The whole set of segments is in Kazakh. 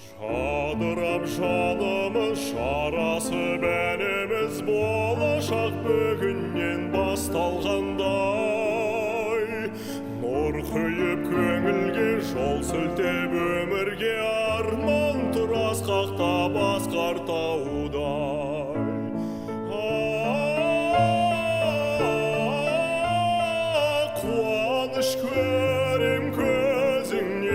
Жадырап жанымыз шарасы бәріміз болашақ бүгіннен басталғандай, нұр құйып көңілге жол сілтеп өмірге арман тұр асқақтап асқар таудай. Қуаныш көрем көзіңнен,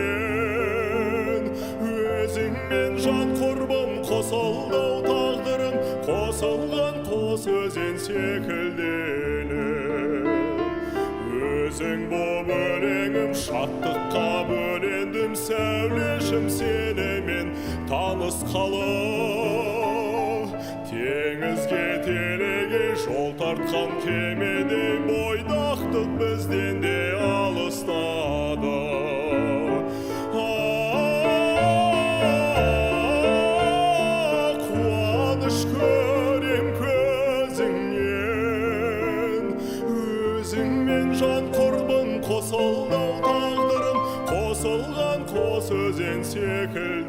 өзіңмен жан құрбым қосылдау тағдырым, қосылған қос өзен секілденіп. Өзің боп өлеңім, шаттыққа бөлендім, сәулешім сенімен танысқалы. Теңізге телеге жол тартқан кемедей, бойдақтық бізден де алыстады. Қуаныш көрем көзіңнен, өзіңмен жан құрбым қосылдау тағдырым, қосылған қос өзен секілденіп.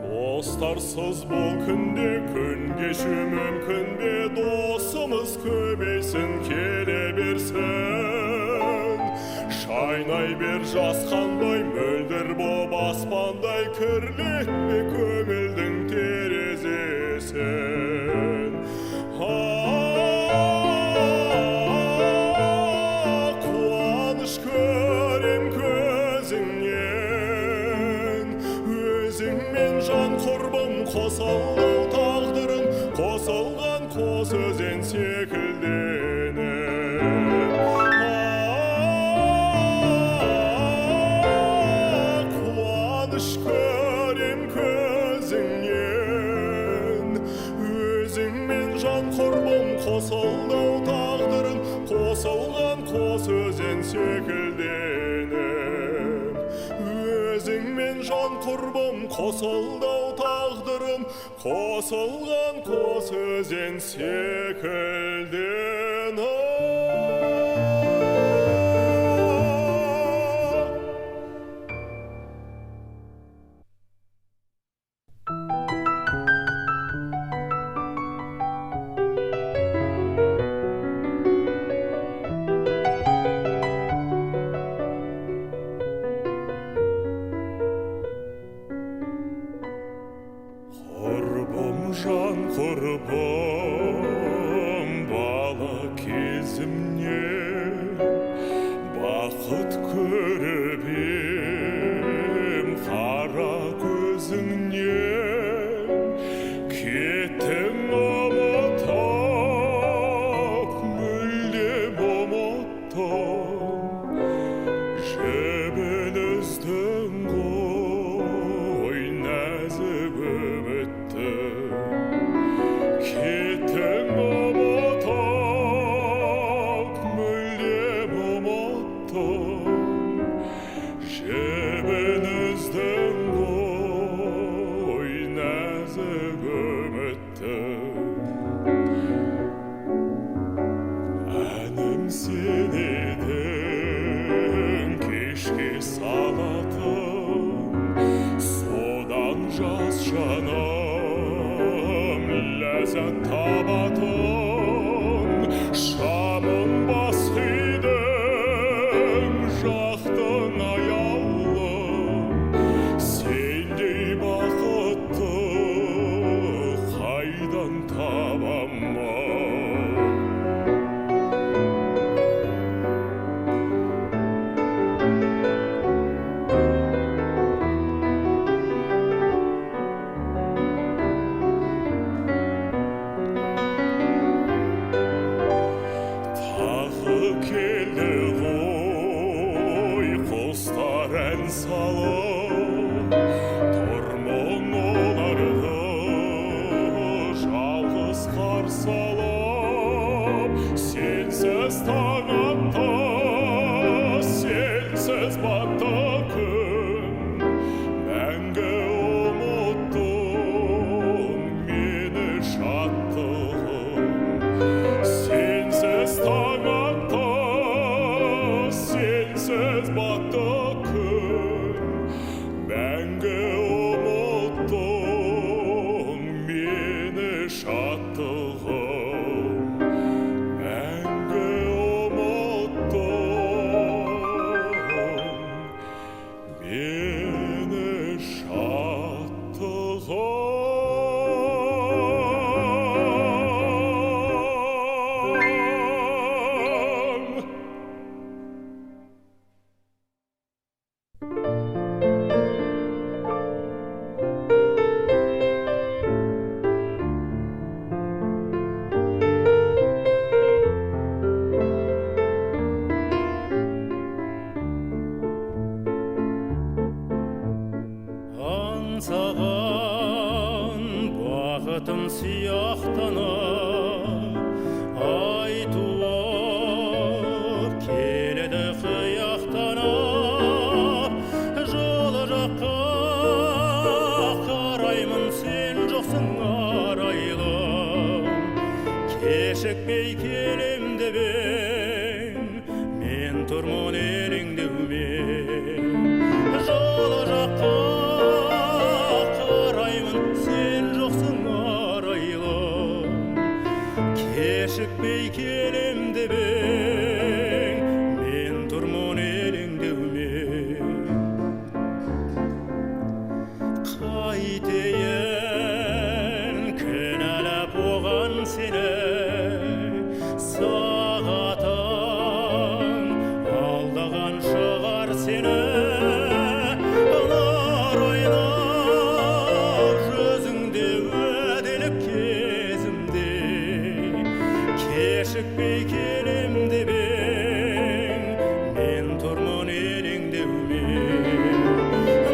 Достарсыз бұл күнде күн кешу мүмкін бе? Досымыз көбейсін, келе берсін. Шайнай бер жасқанбай, мөлдір боп аспандай, кірлетпе көңілдің терезесін. Қуаныш көрем көзіңнен, өзіңмен жан құрбым қосылдау тағдырым, қосылған қос өзен секілденіп. Қуаныш көрем көзіңнен, өзіңмен жан құрбым қосылдау тағдырым, қосылған қос өзен секілденіп. Өзіңмен жан құрбым қосылдау тағдырым, қосылған қос өзен секілденіп. Жан құрбым бала кезімнен бақыт көріп ем қара көзіңнен. Кеттің ұмытып, мүлдем ұмыттым, жібін үздің ғой нәзік үміттің. Кеттің ұмытып, мүлдем ұмыттым, жібін үздің ғой нәзік үміттің. Әнім сен едің кешке салатын, содан жас жаным ләззат табатын. Шамын бас идің, жақтың аяулым, сендей бақытты қайдан табамын? қарсы алып, сенсіз таң атты, сенсіз батты күн. Мәңгі ұмыттың мені шаттығым. Сенсіз таң атты, сенсіз батты күн. Мәңгі ұмыттың мені шаттығым. Мәңгі ұмыттың мені шаттығым. Аңсаған бақытым сияқтанып, ай туып келеді қияқтанып. Жол жаққа қараймын, сен жоқсың арайлым. Кешікпей келем деп ең, мен тұрмын елеңдеумен. Жол жаққа кешікпей келем деп ең, мен тұрмын елеңдеумен. Қайтейін кінәлап оған сені, сағатың алдаған шығар сені. Нар ойнап жүзіңде уәделік кезімде, кешікпей келем деп ең, мен тұрмын елеңдеумен.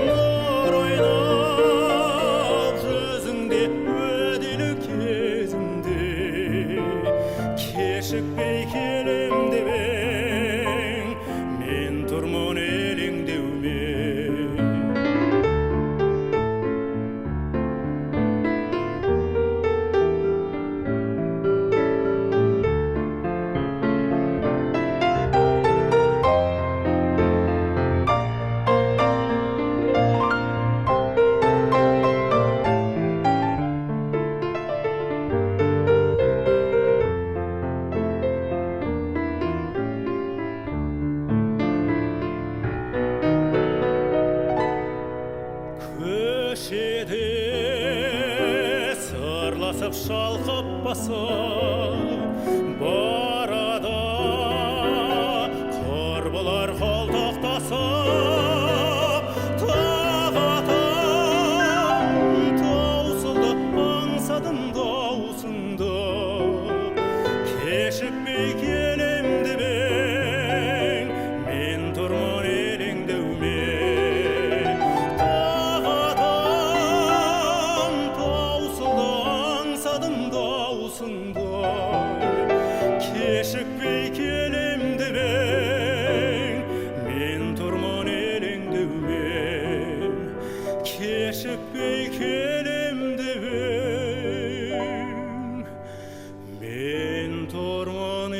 Нар ойнап жүзіңде уәделі кезімде, кешікпей келем деп ең, мен тұрмын елеңдеумен. Көшеде сырласып шалқып басып барады, құрбылар қолтықтасып. Тағатым таусылды, аңсадым даусыңды. Кешікпей келем деп ең, мен тұрмын елеңдеумен. Кешікпей келем деп ең, мен тұрмын елеңдеумен. Кешікпей келем деп ең, мен тұрмын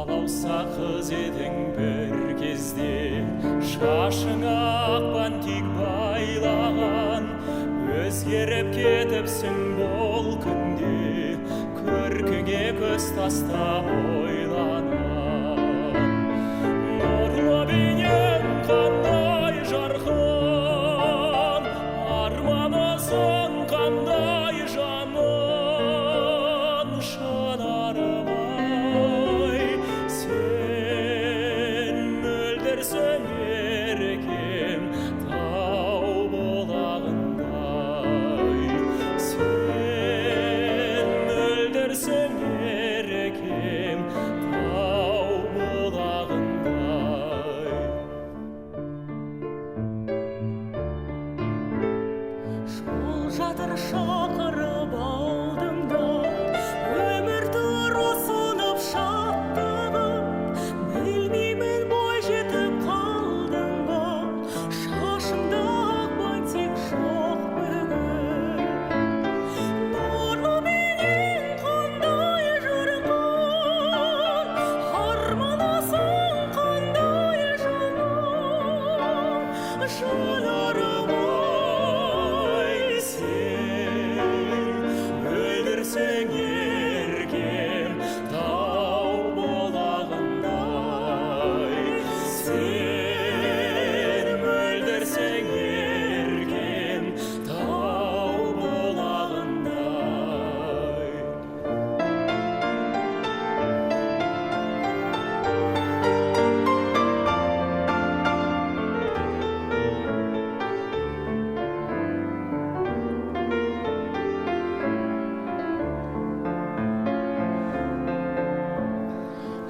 Алауса қыз едің бір кезде, шашыңа ақ бантик байлаған. Өзгеріп кетіпсің бұл күнде, көркіңе көз тастап ойланам. Нұрлы бейнең қандай жарқын, арманысың қандай жаным. Шанары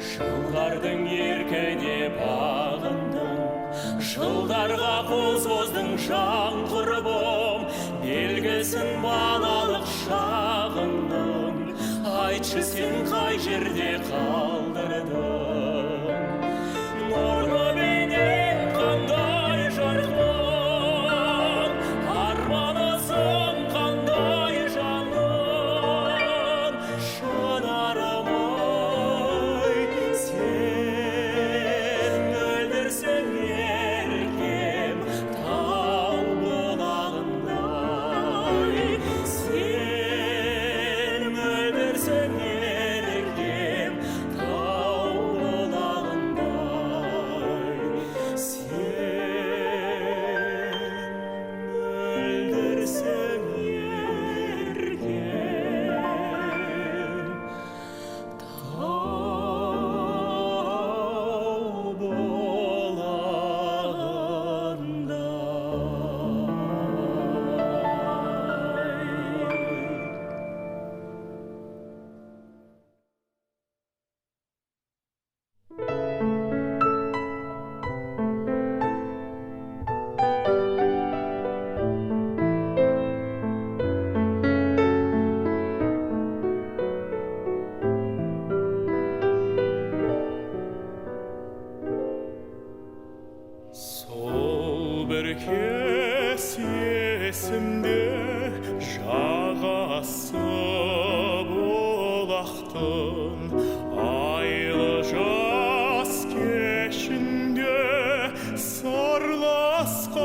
Жылдардың еркіне бағындым, жылдарға қозғыздың жаңғырбым, белгісін балалық шағыңның, айтшы сен қай жерде қалдырдың. Нұрлы бейнең қандай жарқын, арманысың қандай жаным, шынарым ай, сен мөлдірсің еркем, тау бұлағындай. Сен мөлдірсің еркем, тау бұлағындай. Сен мөлдірсің еркем, тау бұлағындай. Сол бір кез есімде жағасы бұлақтың, айлы жаз кешінде сырласқан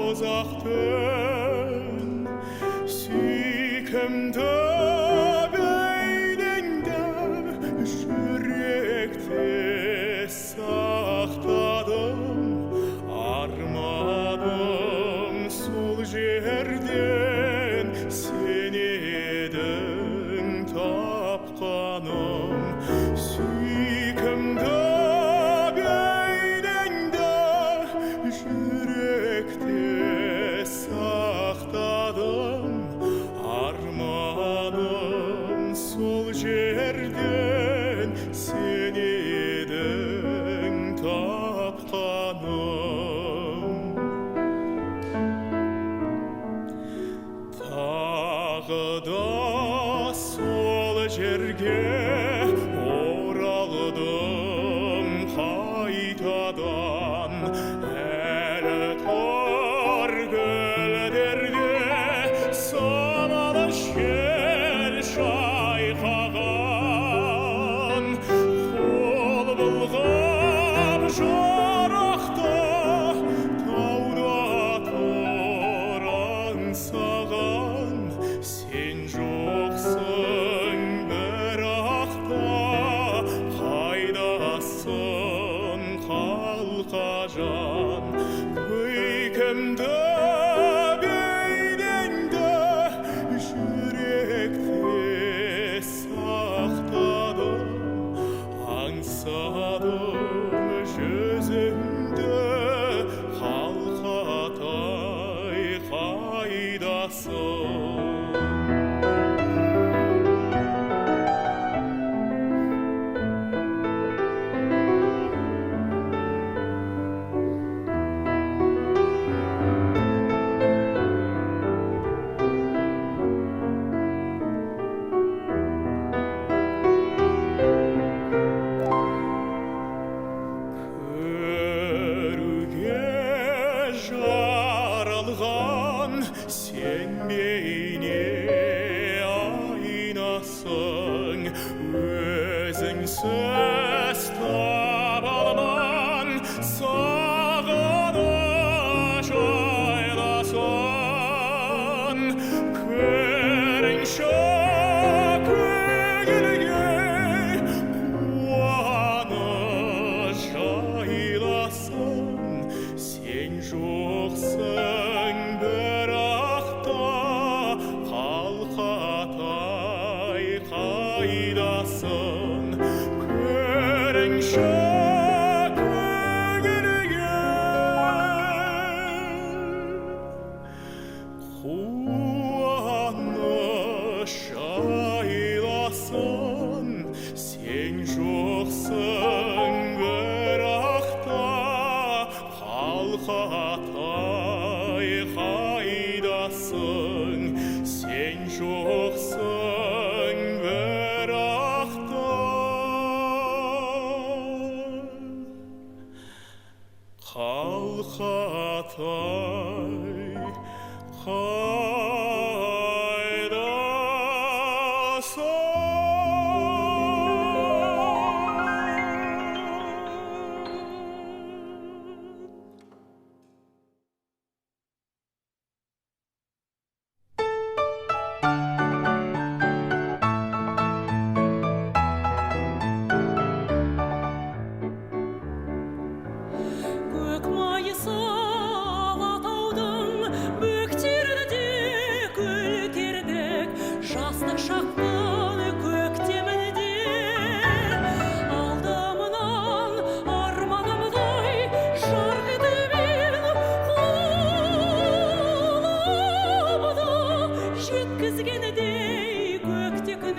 ұзақтың. Сүйкімді бейнеңді жүректе сақтадым, арманым сол жерден сен едің тапқаным. Сүйкімді бейнеңді жүректе сақтадым, арманым сол жерден сен едің тапқаным. Тағы да сол жерге оралдым қайтадан, әлі тұр гүлдерде самалы жел шайқаған. Қол бұлғап жарақты тауда тұр аңсаған. Сен жоқсың бірақ та қайдасың қалқажан. Көркемді бейнеңді жүректе сақтадым, аңсадым жүзіңді қалқатай қайдасың. Көруге жаралған сен бейне айнасың, өзіңсіз таба алман сағыныш айласын. Көріңші көңілге қуаныш жайласын. Сен жоқсың бірақ та қалқатай қайдасың. Көріңші көңілге қуаныш жайласын. Сен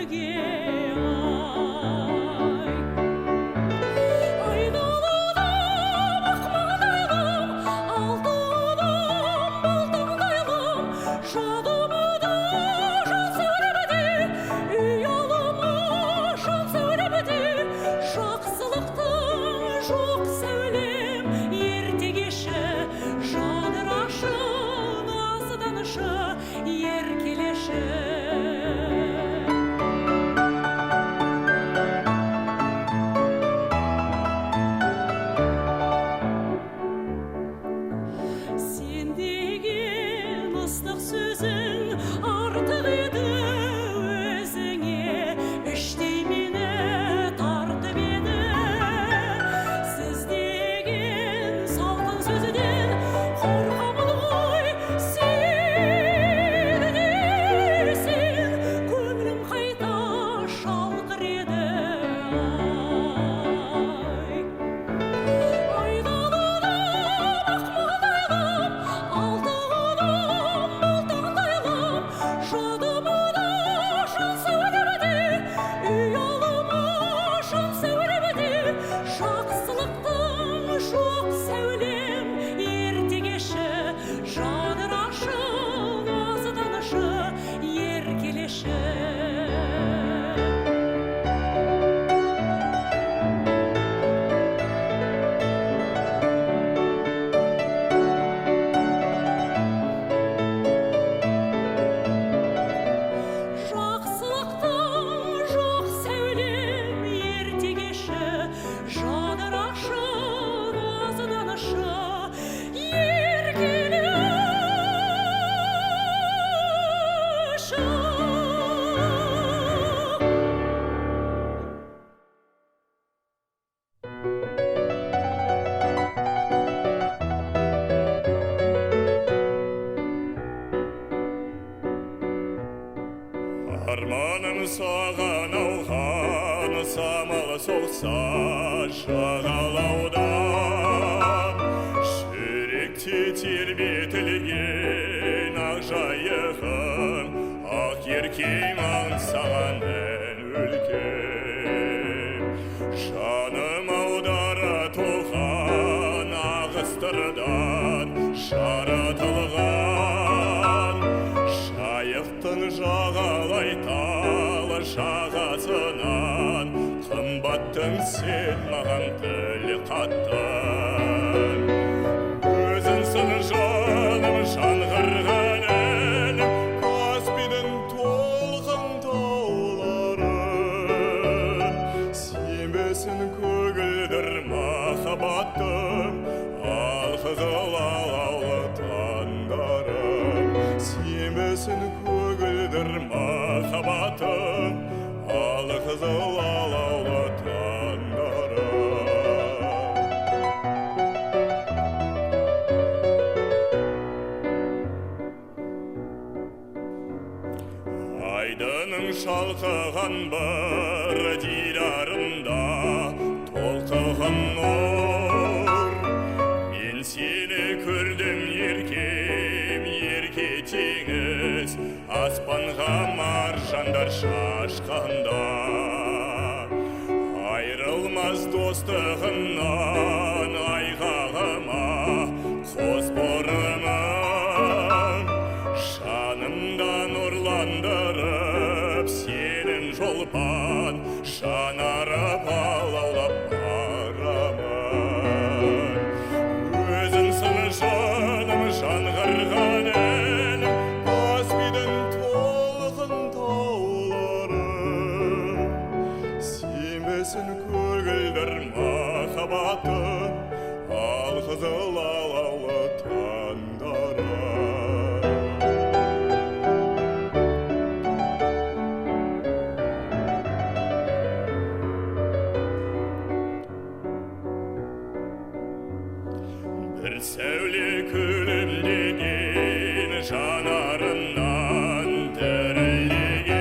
гүлге айналудым ақмаңдайлым алтыным алтындайлым жадымда жан сөйлемеді ұялыма жан сөйлемеді жақсылықтың жоқ сәулем ерте кеші жадырашы назданышы еркелеші сен деген ыстық сөзің артық еді өзіңе іштей мені тартып еді сіз деген салқын сөзден қорқамын ғой сені десең көңілім қайта шалқыр еді айналудым ақмаңдайлым алтыным алтындайлым жадымда жан сөйлемеді ұялыма жан сөйлемеді жақсылықтың жоқ сәулем ерте кеші жадырашы назданышы еркелеші жақсылықтың жоқ сәулем ерте кеші жадырашы назданышы Арманым саған ауған самал соқса жағалаудан жүректе тербетілген ақ жайығым ақ еркем аңсаған ән өлкем жаным аудара тоған ағыстырдан жаратылған жайықтың жағалай тал жағасынан қымбаттым сен маған тіл қаттың өзіңсің жаным жаңғырған әнім каспийдің толқын тауларын сенбесін көгілдір махаббаттың ал қызыл алаулы таңдарым сенбесін көгілдір махаббатым ал қызыл алаулы таңдарым айдының шалқыған бір дидарында толқыған нұр мен сені көрдім еркем ерке теңіз аспанға маржандар шашқанда айрылмас достығынан айғағыма қос бұрымын жанымда нұрландырып сенің жолпан жанарып алаулап барамын өзіңсің жаным жаңғырған әнім каспийдің толқын таулары сенбесін көгілдір махаббатым ал қызыл алаулы таңдарым бір сәуле күлімдеген жанарынан дірілдеген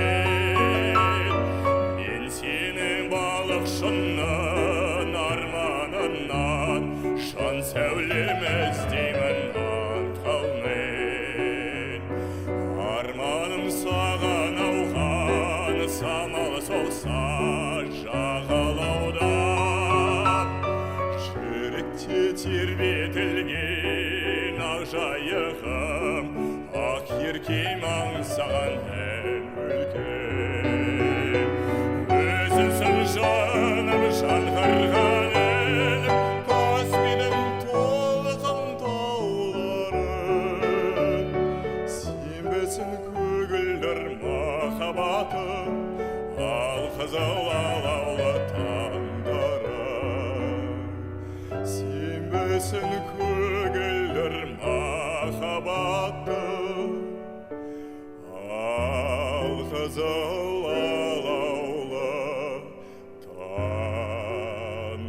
мен сені балықшының арманынан жан сәулем іздеймін аңқалмен арманым саған ауған самал соқса жағалаудан жүректе тербетілген ақ жайығым ақ еркем аңсаған ән өлкем өзіңсің жаным жан қырғаным тас менің толқын тауларым сенбісің көгілдір махаббатым ал қызыл алаулы таңдарым сенбісің көгілдір махаббатым ал қызыл алаулы таңдарым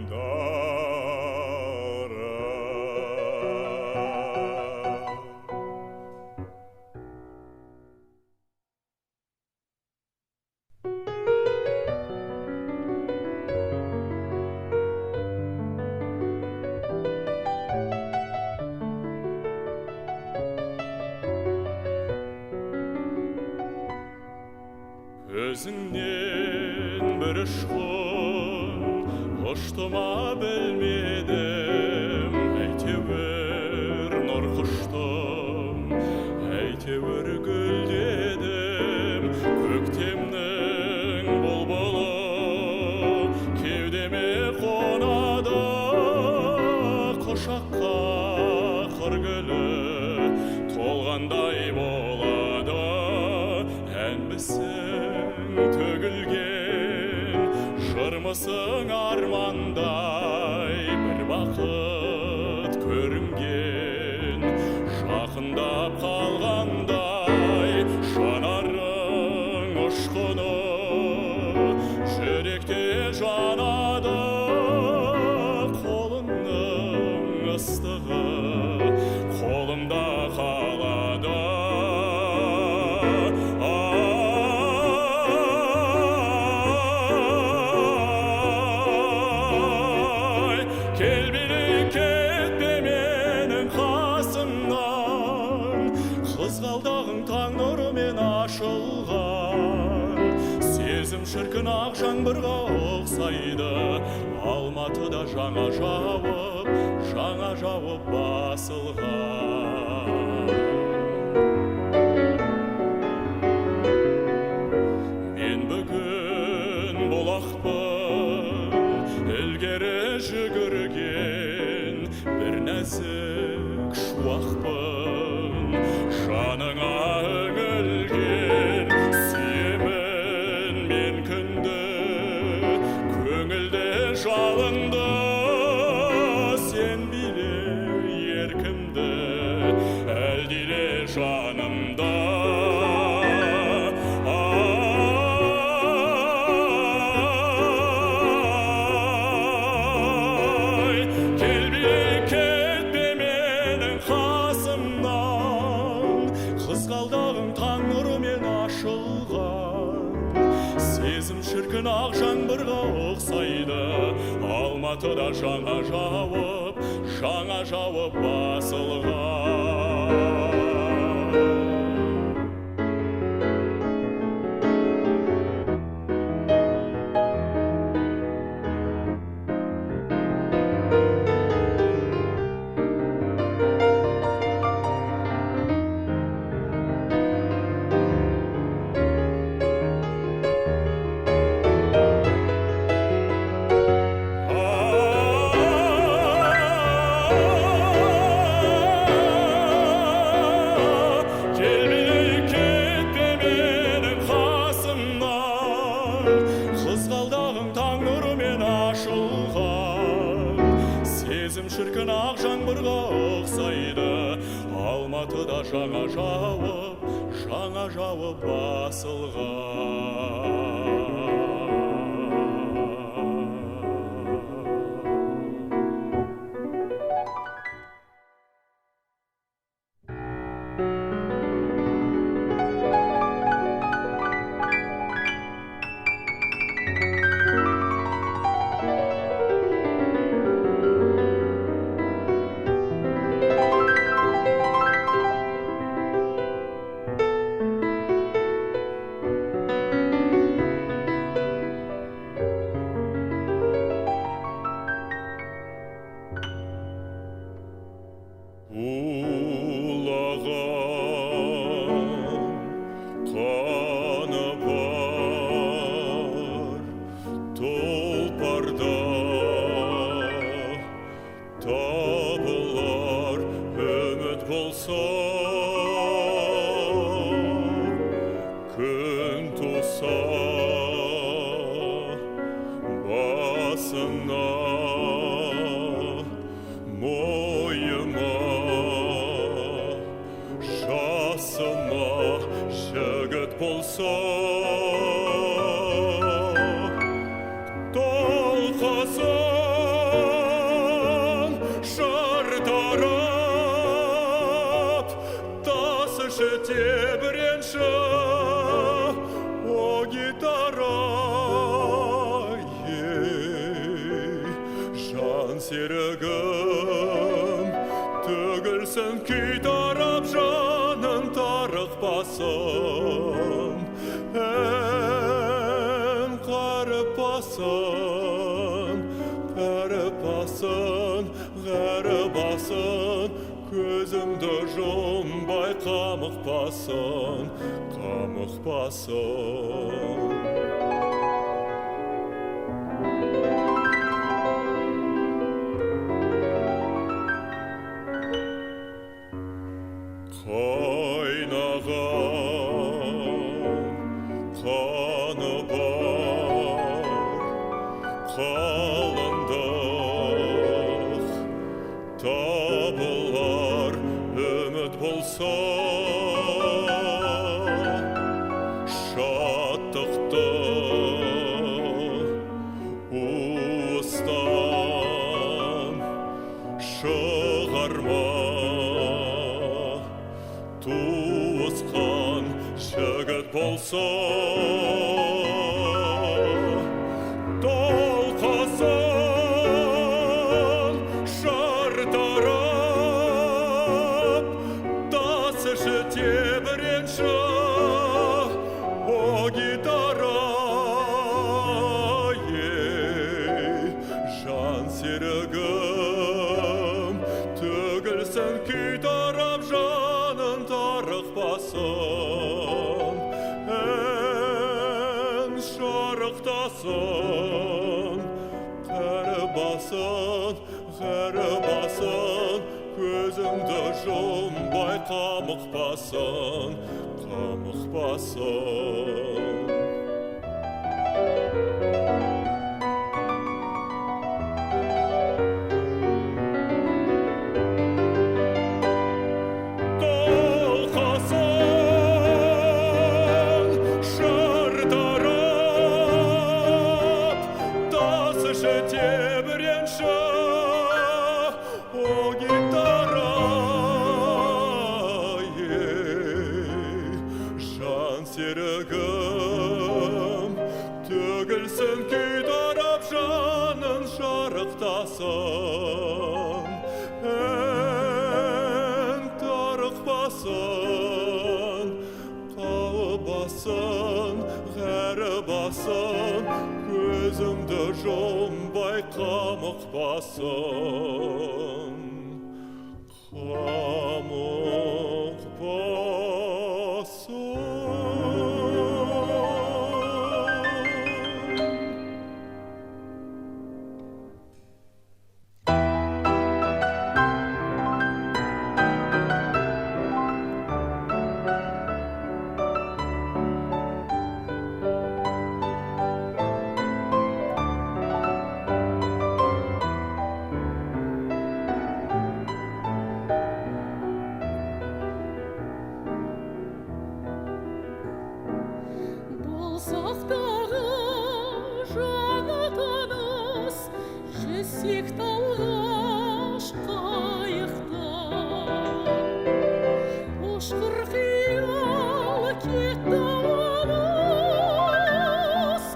Өзіңнен бір ұшқын ұшты ма білмедім әйтеуір нұр құштым әйтеуір гүлдедім көктемнің бұлбұлы кеудеме қонады құшаққа қыр гүлі толғандай болады әнбісің төгілген жырмысың армандай бір бақыт көрінген жақындап қалғандай жанарың ұшқыны жүректе жанады қолыңның ыстығы қолымда қалады қызғалдағың таң нұрымен ашылған сезім шіркін ақ жаңбырға ұқсайды алматыда жаңа жауып басылған мен бүгін бұлақпын ілгері жүгірген бір нәзік шуақпын жаныңа үңілген сүйемін мен күнді көңілде жалынды сен биле еркімді әлдиле жанымда қызғалдағың таң нұрымен ашылған сезім шіркін ақ жаңбырға ұқсайды алматыда жаңа жауып басылған қызғалдағың таң нұрымен ашылған сезім шіркін ақ жаңбырға ұқсайды алматыда жаңа жауып басылған серігім, төгілсін күй тарап жанын тарықпасын, ғаріпасын, көзімді жұмбай қамықпасын. Қайнаған қаны бар, қалыңдық табылар, үміт болса шаттықты уыстан шығарма. Туысқан жігіт болса толқасын шартарап, тасышы тебіренші о гитара. Жан серігім, төгілсін күй тарап жанын тарықпасын, шарықтасын, ғаріпасын, көзімді жұмбай қамықпасын. Тебіренші о гитара. Жан серігім, төгілсін күй тарап жанын шарықтасын, тарықпасын, ғаріпасын, көзімді жұмбай қамықпасын. Болсақтағы жаны таныс, жүзсек талғаш қайықта. Ұшқыр қиял кетті алыс,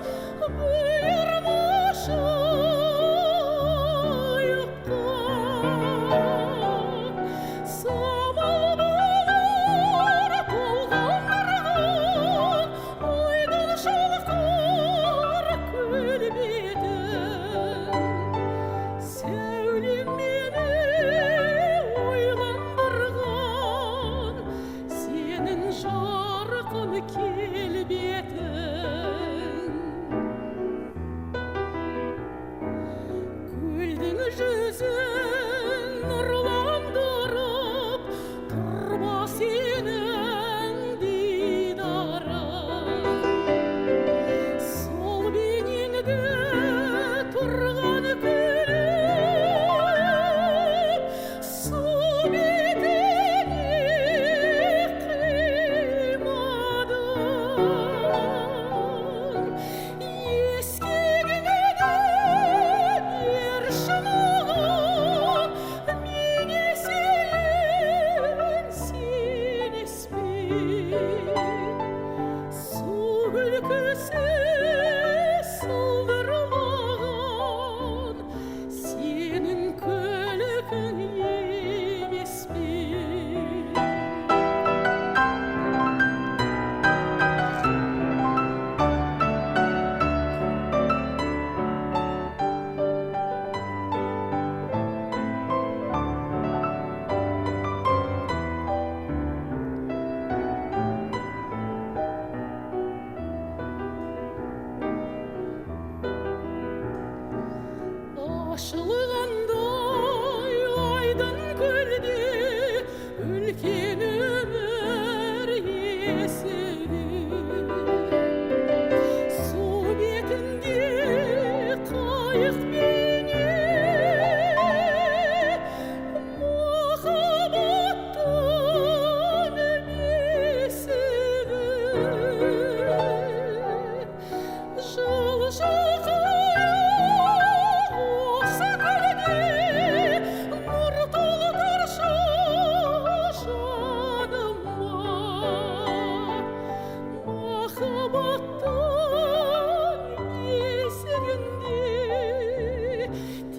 бұйырмашы айыққа. Самал болар толғандырған, ойдың шалқар көл бетін. Сәулем мені ойландырған, сенің жарқын келбетін. Көлдің жүзін нұрландырып, тұрма сенің дидарың. Сол бейнеңді тұрған көріп, су бетіне қимадым. Ескегіне берші маған, мен есейін, сен еспей. Су күлкісі сылдыр лайық менен махаббаттың бесігі жыл-жылқы осы күнде нұр толтыршы жаныма махаббаттың есігінде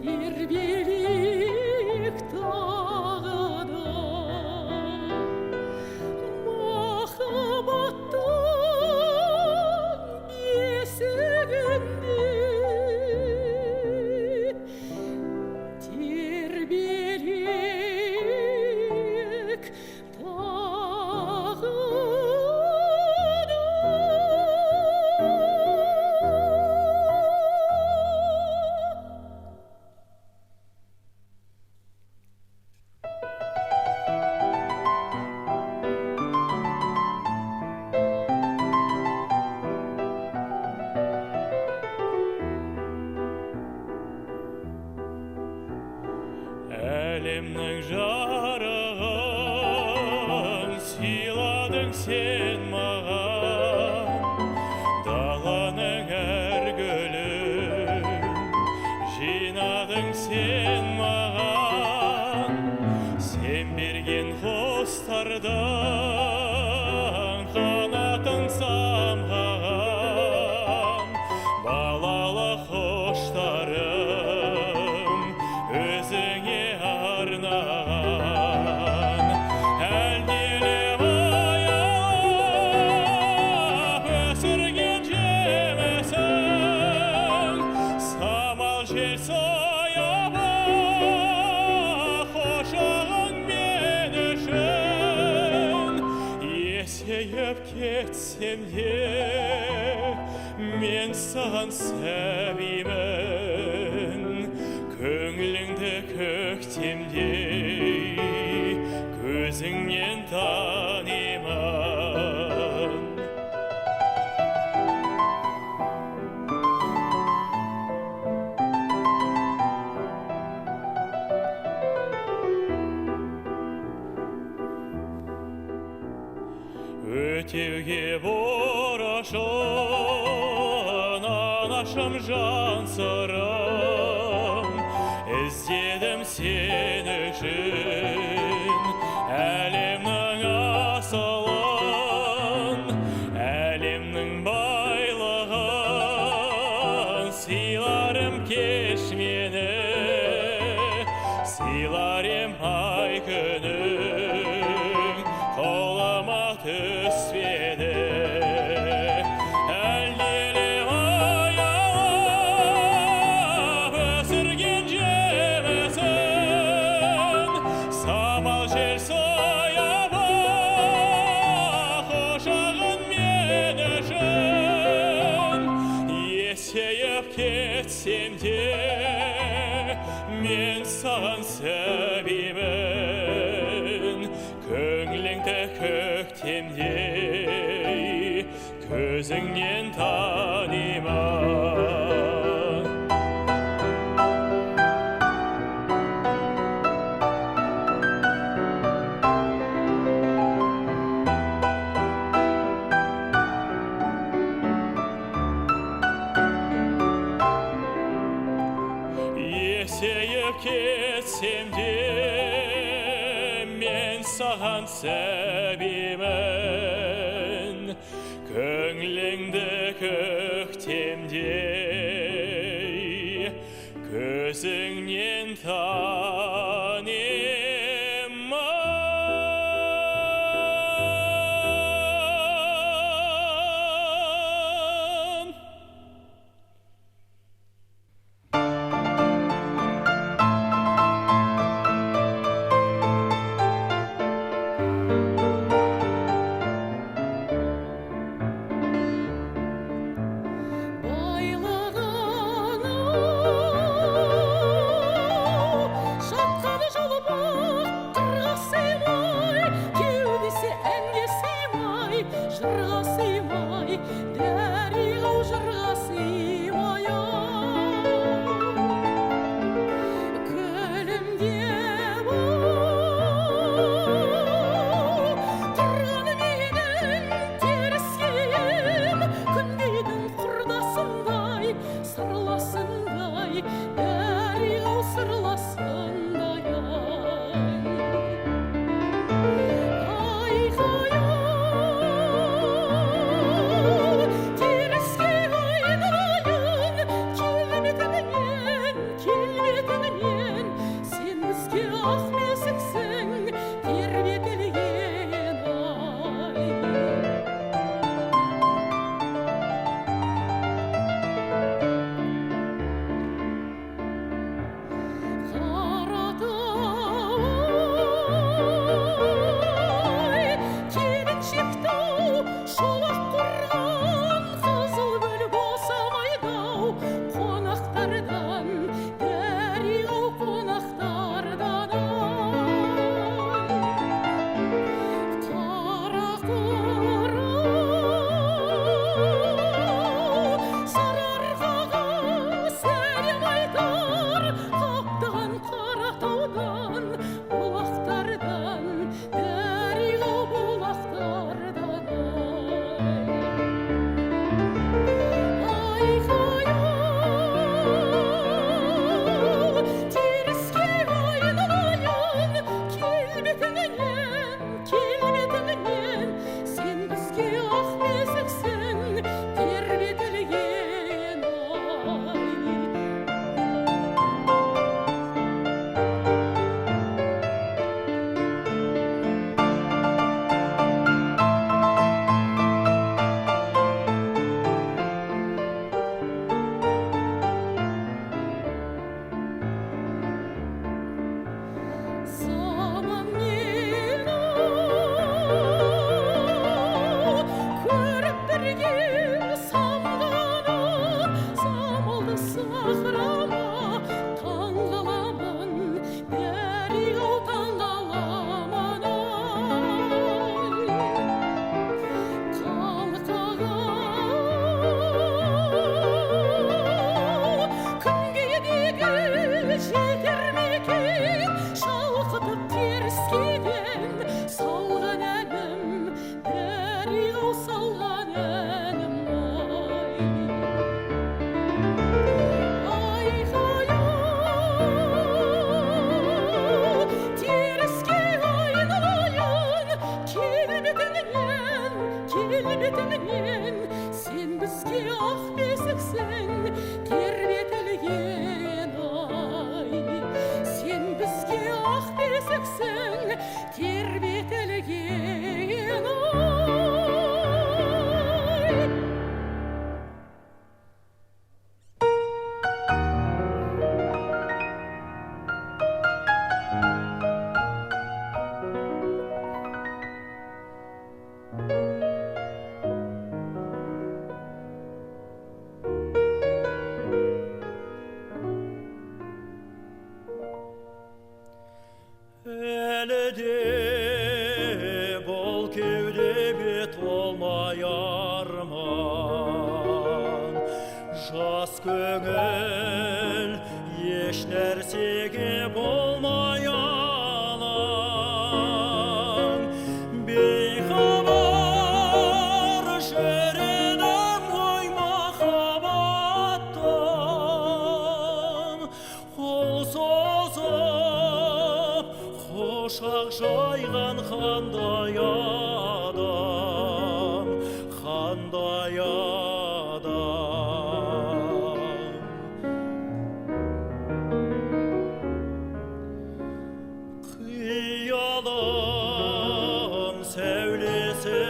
тербелік тағы да махаббаттың есігінде тербелік тағы Әлемнің жарығын сыйладың сен маған, даланың әр гүлін жинадың сен маған, сен берген құстардан қанатын самғаған, балалы құштарым өзіңе арнаған. Әлдилеп аялап өсірген жемісің, самал жел соябы құшағың мен үшін. Есейіп кетсем де мен саған сәбимін, көңіліңді көктемдей көзіңнен танимын. Өтеуге борышын анашым жан сырым, іздедім сен үшін әлемнің асылын, әлемнің байлығын. Сыйларым кеш мені, сыйлар ем ай күнің, қолыма түспеді. Әлдилеп аялап өсірген жемісің, самал жел соябы құшағың мен үшін. Есейіп кетсем де мен саған сәбимін, көңіліңді көктемдей көзіңнен танимын. Есейіп кетсем де мен саған сәбимін, көңіліңді көктемдей көзіңнен танимын. байлығың әлі де бұл кеуде бет болмай арман. Жас көңіл еш нәрсеге болмай алаң. Бейхабар жүредім ғой махаббаттан. Қол созып құшақ жайған қандай адам, қандай адам. Қиялым сәулесі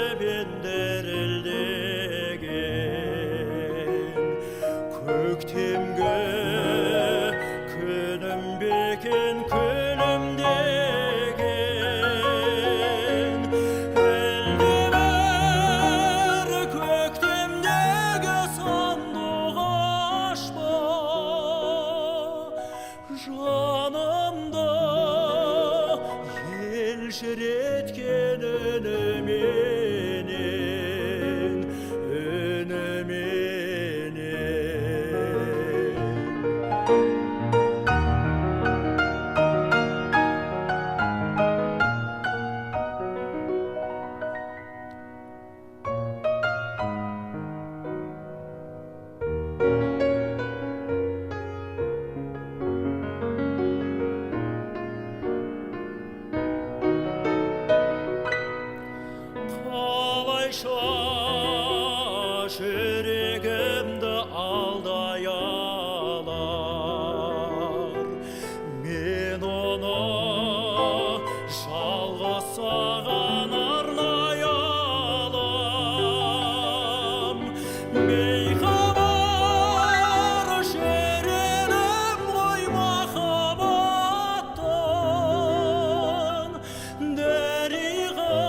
дірілдеген, көктемгі күнім бекен күлімдеген. Әлде бір көктемдегі сандуғаш па, жанымда елжіреткен үніменен, үніменен. Қалайша жүрегімді алдай алар, мен оны жалғыз саған арнай алам. Бейхабар жүредім ғой махаббаттан. Дәриғай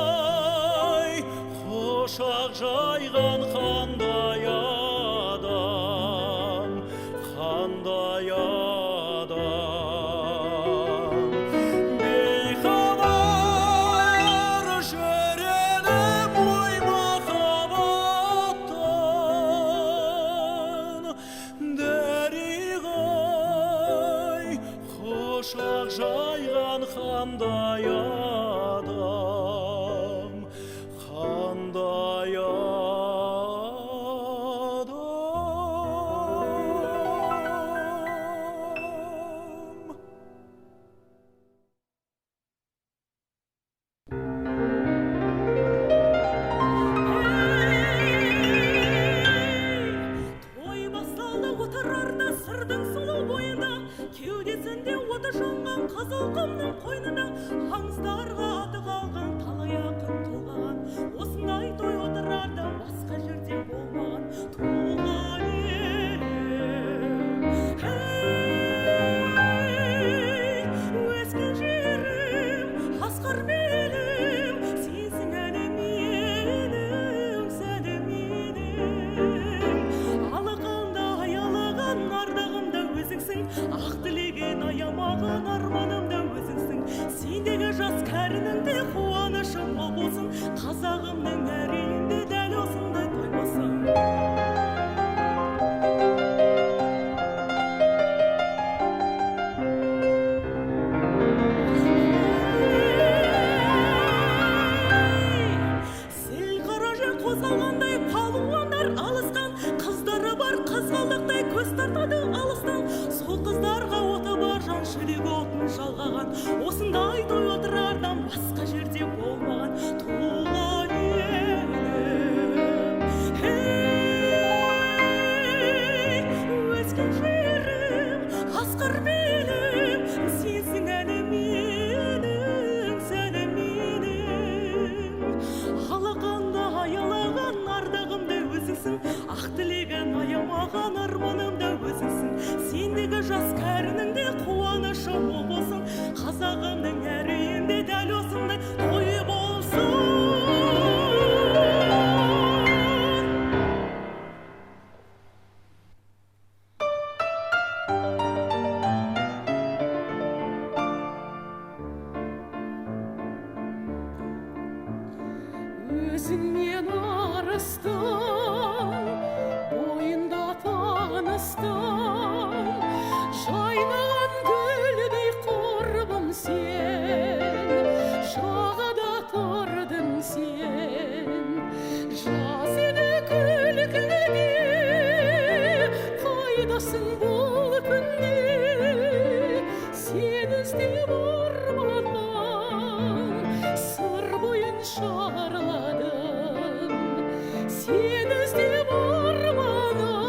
құшақ жайған қандай адам, қандай адам. Бейхабар жүредім ғой махаббаттан. Дәриғай құшақ жайған қандай адам, қандай адам. Той басталды отырарда сырдың сұлу бойында, кеудесінде оты жанған қызыл құмның қойнына, аңыздарға аты қалған талай ақын толғаған. Осындай той отырарда басқа жерде болмаған. Туған елім, өскен жерім, асқар белім, сенсің әлі менің, сәні менің. Алақанда аялаған ардағымда өзіңсің, ақ тілеген аямаған арманымда өзіңсің. Сендегі жас кәрініңде қуанышым мол болсын, қазағымның әр үйінде дәл осындай той болсын. Зіл қара жер қозғалғандай палуандар алысқан, қыздары бар қызғалдақтай көз тартады алыстан. Сол қыздарға оты бар жан жүрек отын жалғаған. Осындай той отырардан басқа жерде болмаған. Туған елім, өскен жерім, асқар белім, сенсің әлі менің, сәні менің. Алақанда аялаған ардағымда өзіңсің, ақ тілеген аямаған арманымда өзіңсің. Сендегі жас кәрініңде қуанышым мол болсын, қазағымның әр үйінде дәл осындай той болсын. жайнаған гүлдей құрбым сен, жағада тұрдың сен. Жас еді күлкіде, қайдасың бұл күнде? Сен іздеп арманнан сыр бойын шарладым. Сен іздеп арманнан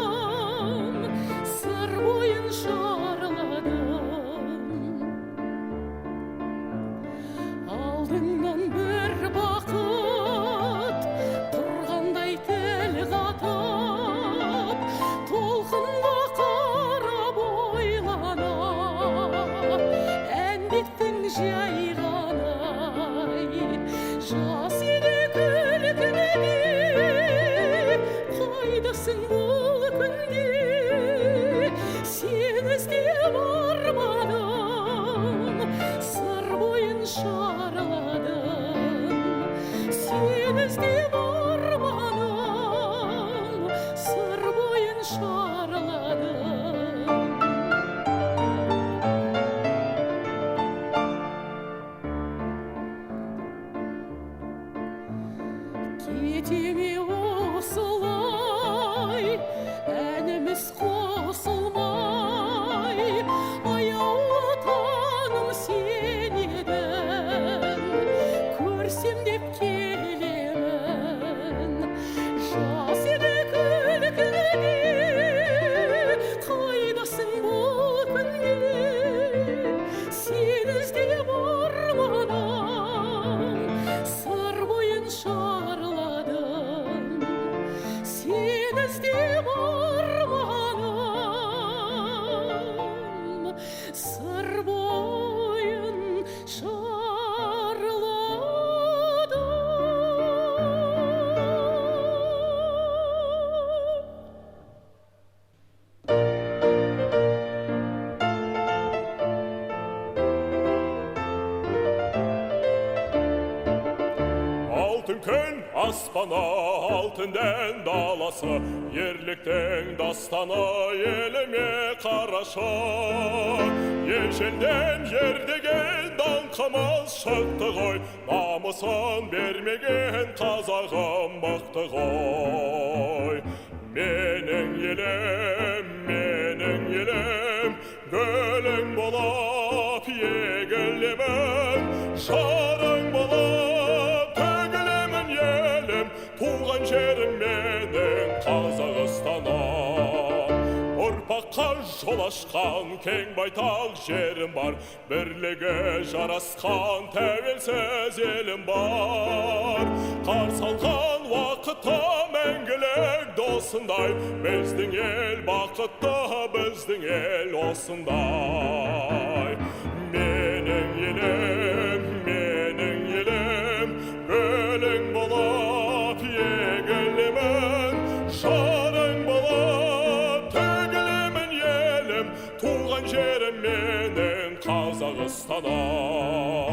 сыр бойын шарладым. Алдыңнан бір бақыт тұрғандай тіл қатып, толқынға қарап ойланып, әндеттің жай ғана жас еді күлкіде, қайдасың бұл күнде? Сен іздеп арманым сыр бойын шарладым. Сен іздеп арманым сыр бойын шарладым. Кете ме осылай, әніміз қосылмай, аяулы таным сен едің, көрсем деп келемін. Жас еді күлкіде, қайдасың бұл күнде? Сен іздеп арманым сыр бойын шарладым. Сен іздеп арманым сыр бойын Алтын күн аспаны, алтын дән даласы, ерліктің дастаны еліме қарашы. Ежелден жердеген даңқымыз шықты ғой, намысын бермеген қазағым мықты ғой. Менің елім, гүлің болып егілемін, жарың болып төгілемін елім, туған жерім менің Қазақстаным. Ұрпаққа жол ашқан кең байтақ жерім бар, бірлігі жарасқан тәуелсіз елім бар. Қарсы алған уақытта мәңгілік досындай, біздің ел бақытты, біздің ел осындай. Менің елім, гүлің болып егілемін, жарың болып төгілемін елім, туған жерім менің Қазақстаным.